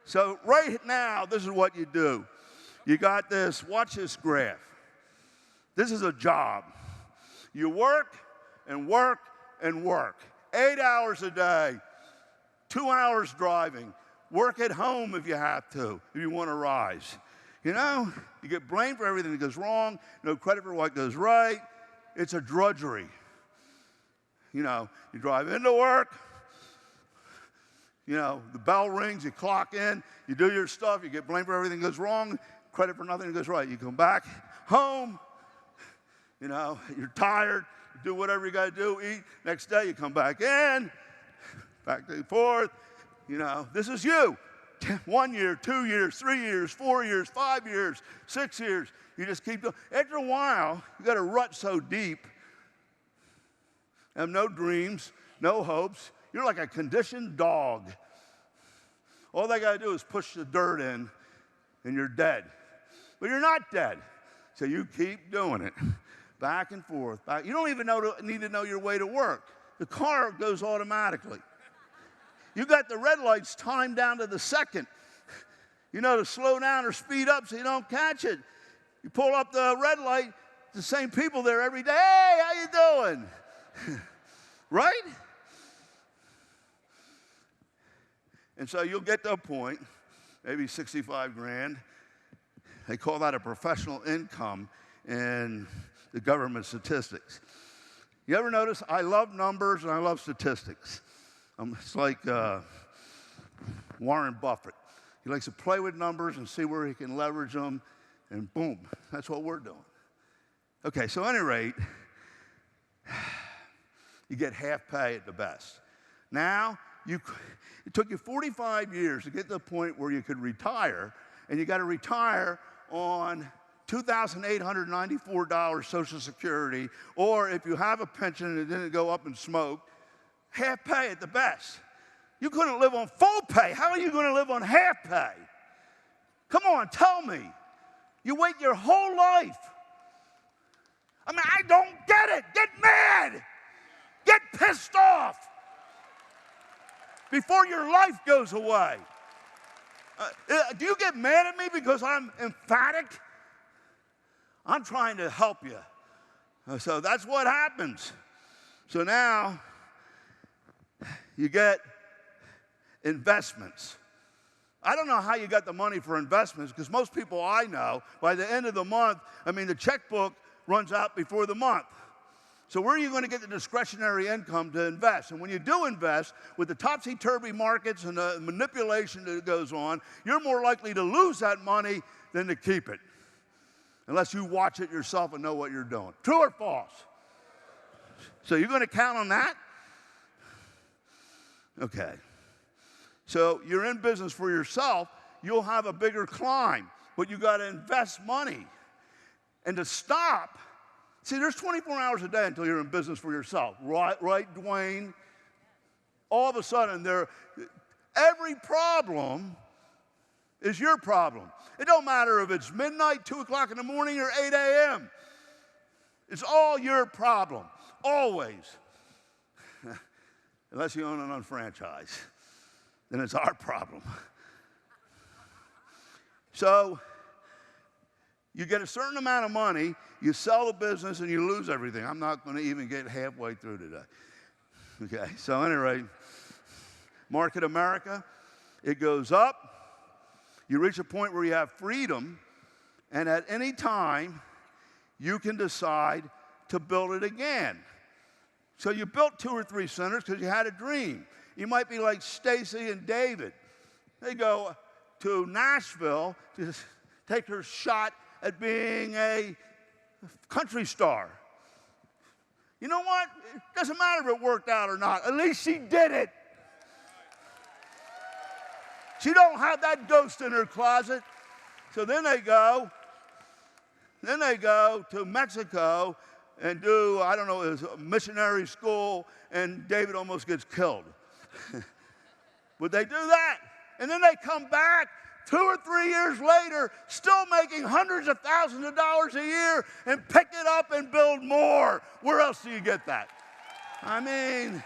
So right now, this is what you do. You got this, watch this graph. This is a job. You work and work and work. 8 hours a day, 2 hours driving. Work at home if you have to, if you want to rise. You know, you get blamed for everything that goes wrong, no credit for what goes right. It's a drudgery. You know, you drive into work, you know, the bell rings, you clock in, you do your stuff, you get blamed for everything that goes wrong, credit for nothing that goes right. You come back home, you know, you're tired, you do whatever you got to do, eat. Next day you come back in, back and forth. You know, this is you. 1 year, 2 years, 3 years, 4 years, 5 years, 6 years. You just keep going. After a while, you got a rut so deep, have no dreams, no hopes. You're like a conditioned dog. All they got to do is push the dirt in, and you're dead. But you're not dead. So you keep doing it. Back and forth. Back. You don't even need to know your way to work. The car goes automatically. You got the red lights timed down to the second. You know to slow down or speed up so you don't catch it. You pull up the red light, the same people there every day. Hey, how you doing? Right? And so you'll get to a point, maybe 65 grand. They call that a professional income in the government statistics. You ever notice I love numbers and I love statistics. It's like Warren Buffett. He likes to play with numbers and see where he can leverage them, and boom, that's what we're doing. Okay, so at any rate, you get half pay at the best. Now, it took you 45 years to get to the point where you could retire, and you got to retire on $2,894 Social Security, or if you have a pension and it didn't go up in smoke, half pay at the best. You couldn't live on full pay. How are you going to live on half pay? Come on, tell me. You wait your whole life. I mean, I don't get it. Get mad. Get pissed off before your life goes away. Do you get mad at me because I'm emphatic? I'm trying to help you. So that's what happens. So now, you get investments. I don't know how you got the money for investments because most people I know, by the end of the month, the checkbook runs out before the month. So where are you going to get the discretionary income to invest? And when you do invest, with the topsy-turvy markets and the manipulation that goes on, you're more likely to lose that money than to keep it, unless you watch it yourself and know what you're doing. True or false? So you're going to count on that? Okay. So you're in business for yourself, you'll have a bigger climb, but you got to invest money. And to stop, see, there's 24 hours a day until you're in business for yourself. Right, Dwayne? All of a sudden, every problem is your problem. It don't matter if it's midnight, 2 o'clock in the morning, or 8 a.m. It's all your problem, always. Unless you own an unfranchised, then it's our problem. So you get a certain amount of money, you sell the business, and you lose everything. I'm not going to even get halfway through today. Okay, so at any rate, market America, it goes up. You reach a point where you have freedom, and at any time, you can decide to build it again. So you built 2 or 3 centers because you had a dream. You might be like Stacy and David. They go to Nashville to take their shot at being a country star. You know what? It doesn't matter if it worked out or not. At least she did it. She don't have that ghost in her closet. So then they go to Mexico and do, I don't know, it was a missionary school, and David almost gets killed. Would they do that? And then they come back 2 or 3 years later, still making hundreds of thousands of dollars a year, and pick it up and build more. Where else do you get that? I mean,